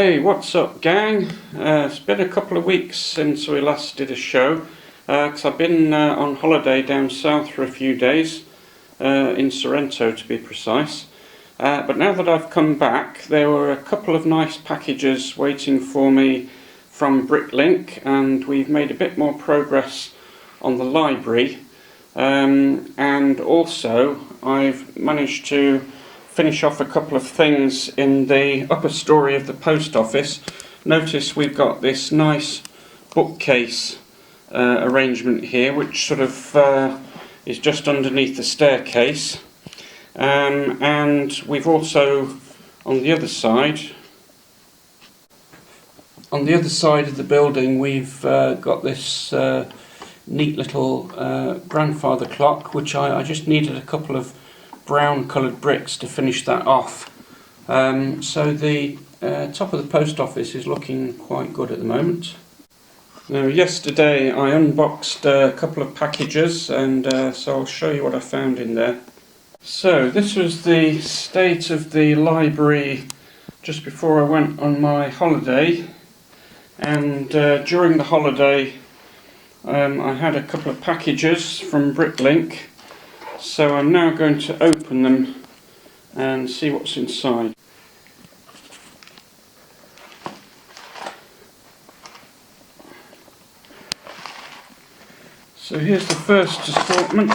Hey, what's up, gang? It's been a couple of weeks since we last did a show, because I've been on holiday down south for a few days, in Sorrento to be precise. But now that I've come back, there were a couple of nice packages waiting for me from Bricklink, and we've made a bit more progress on the library. And also, I've managed to finish off a couple of things in the upper story of the post office. Notice we've got this nice bookcase arrangement here, which sort of is just underneath the staircase, and we've also on the other side of the building we've got this neat little grandfather clock, which I just needed a couple of brown coloured bricks to finish that off. So the top of the post office is looking quite good at the moment. Now, yesterday I unboxed a couple of packages, and so I'll show you what I found in there. So this was the state of the library just before I went on my holiday, and during the holiday I had a couple of packages from Bricklink. So I'm now going to open them and see what's inside. So here's the first assortment.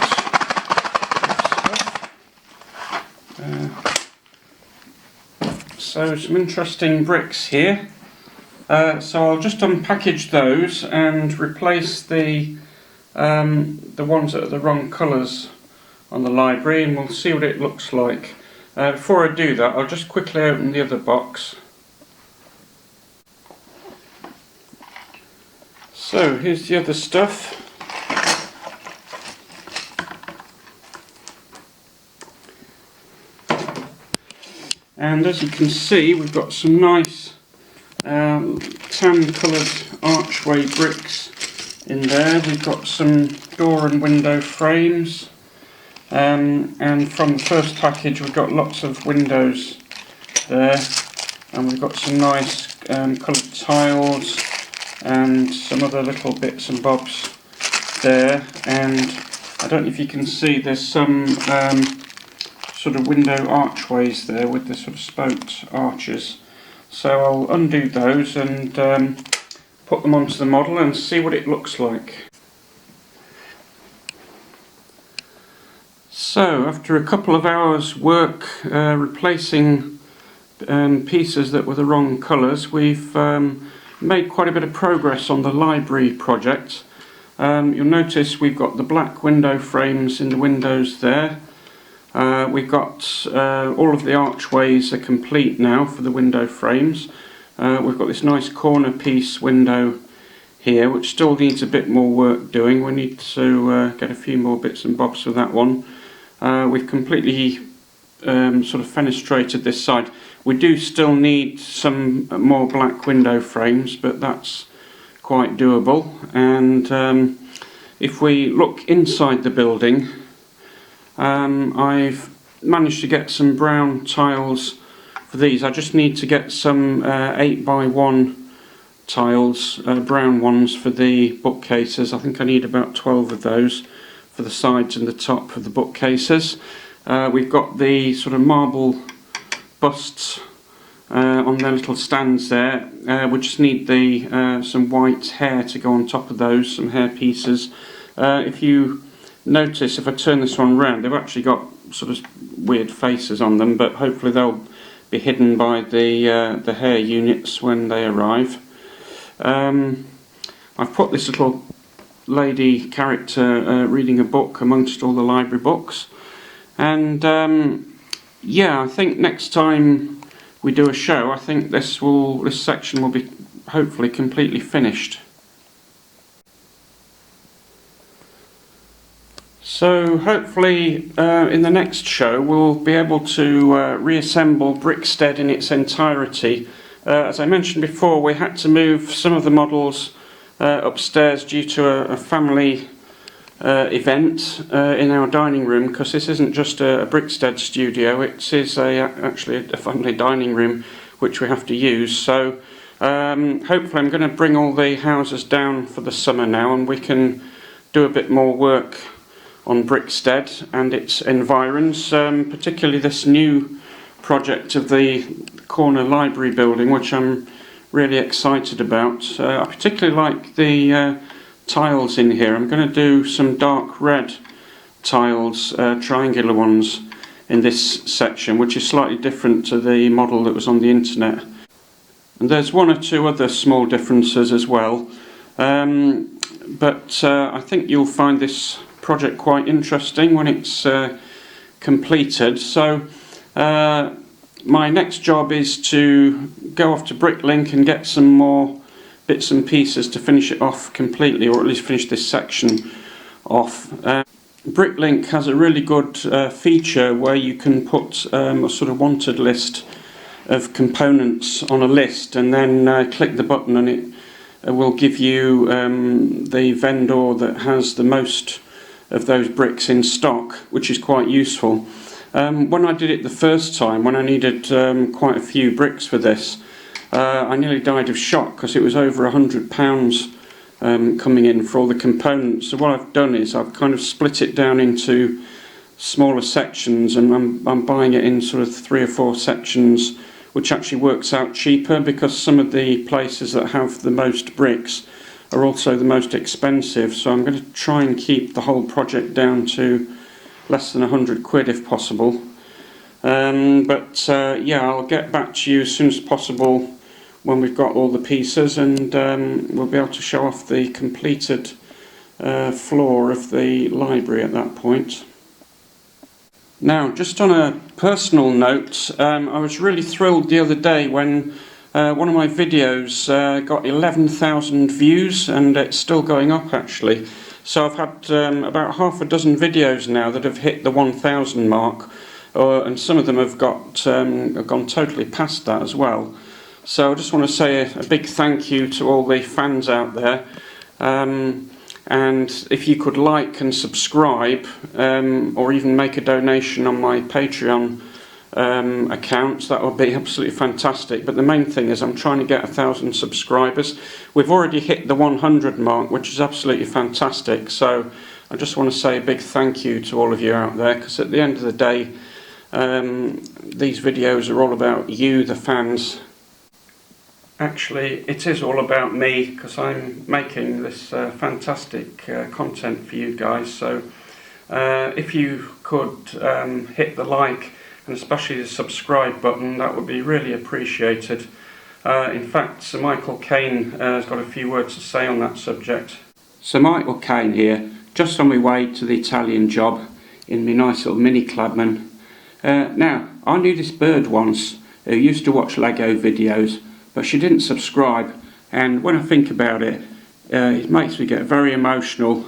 So some interesting bricks here. So I'll just unpackage those and replace the ones that are the wrong colours on the library, and we'll see what it looks like. Before I do that, I'll just quickly open the other box. So here's the other stuff. And as you can see, we've got some nice tan coloured archway bricks in there. We've got some door and window frames. And from the first package we've got lots of windows there, and we've got some nice coloured tiles and some other little bits and bobs there. And I don't know if you can see, there's some sort of window archways there with the sort of spoked arches. So I'll undo those and put them onto the model and see what it looks like. So after a couple of hours work replacing pieces that were the wrong colours, we've made quite a bit of progress on the library project. You'll notice we've got the black window frames in the windows there. We've got all of the archways are complete now for the window frames. We've got this nice corner piece window here, which still needs a bit more work doing. We need to get a few more bits and bobs for that one. We've completely sort of fenestrated this side. We do still need some more black window frames, but that's quite doable. And if we look inside the building, I've managed to get some brown tiles for these. I just need to get some 8x1 tiles, brown ones for the bookcases. I think I need about 12 of those for the sides and the top of the bookcases. We've got the sort of marble busts on their little stands there. We just need the some white hair to go on top of those, some hair pieces. If you notice, if I turn this one round, they've actually got sort of weird faces on them, but hopefully they'll be hidden by the hair units when they arrive. I've put this little lady character reading a book amongst all the library books, and yeah, I think next time we do a show, I think this section will be hopefully completely finished. So hopefully in the next show we'll be able to reassemble Brickstead in its entirety. As I mentioned before, we had to move some of the models upstairs due to a family event in our dining room, because this isn't just a Brickstead studio, it is actually a family dining room which we have to use. So hopefully I'm going to bring all the houses down for the summer now, and we can do a bit more work on Brickstead and its environs, particularly this new project of the corner library building, which I'm really excited about. I particularly like the tiles in here. I'm going to do some dark red tiles, triangular ones, in this section, which is slightly different to the model that was on the internet. And there's one or two other small differences as well, but I think you'll find this project quite interesting when it's completed. So my next job is to go off to Bricklink and get some more bits and pieces to finish it off completely, or at least finish this section off. Bricklink has a really good feature where you can put a sort of wanted list of components on a list, and then click the button and it will give you the vendor that has the most of those bricks in stock, which is quite useful. When I did it the first time, when I needed quite a few bricks for this, I nearly died of shock because it was over £100 coming in for all the components. So what I've done is I've kind of split it down into smaller sections, and I'm buying it in sort of 3 or 4 sections, which actually works out cheaper because some of the places that have the most bricks are also the most expensive. So I'm going to try and keep the whole project down to less than £100 if possible. Yeah, I'll get back to you as soon as possible when we've got all the pieces, and we'll be able to show off the completed floor of the library at that point. Now, just on a personal note, I was really thrilled the other day when one of my videos got 11,000 views, and it's still going up actually. So I've had about half a dozen videos now that have hit the 1,000 mark, and some of them have gone totally past that as well. So I just want to say a big thank you to all the fans out there, and if you could like and subscribe, or even make a donation on my Patreon account, that would be absolutely fantastic. But the main thing is I'm trying to get 1,000 subscribers. We've already hit the 100 mark, which is absolutely fantastic. So I just want to say a big thank you to all of you out there, because at the end of the day, these videos are all about you, the fans. Actually, it is all about me, because I'm making this fantastic content for you guys. So if you could hit the like and especially the subscribe button, that would be really appreciated. In fact, Sir Michael Caine has got a few words to say on that subject. Sir Michael Caine here, just on my way to the Italian job in my nice little Mini Clubman. Now, I knew this bird once who used to watch Lego videos, but she didn't subscribe, and when I think about it, it makes me get very emotional.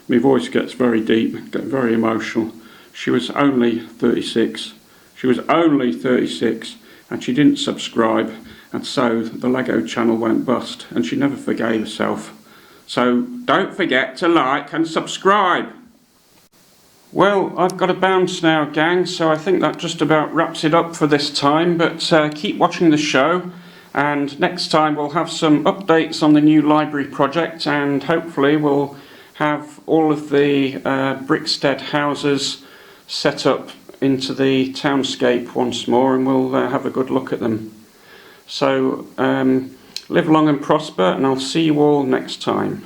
My voice gets very deep, get very emotional. She was only 36. She was only 36, and she didn't subscribe, and so the Lego channel went bust, and she never forgave herself. So don't forget to like and subscribe. Well, I've got to bounce now, gang, so I think that just about wraps it up for this time, but keep watching the show. And next time we'll have some updates on the new library project, and hopefully we'll have all of the Brickstead houses set up into the townscape once more, and we'll have a good look at them. So live long and prosper, and I'll see you all next time.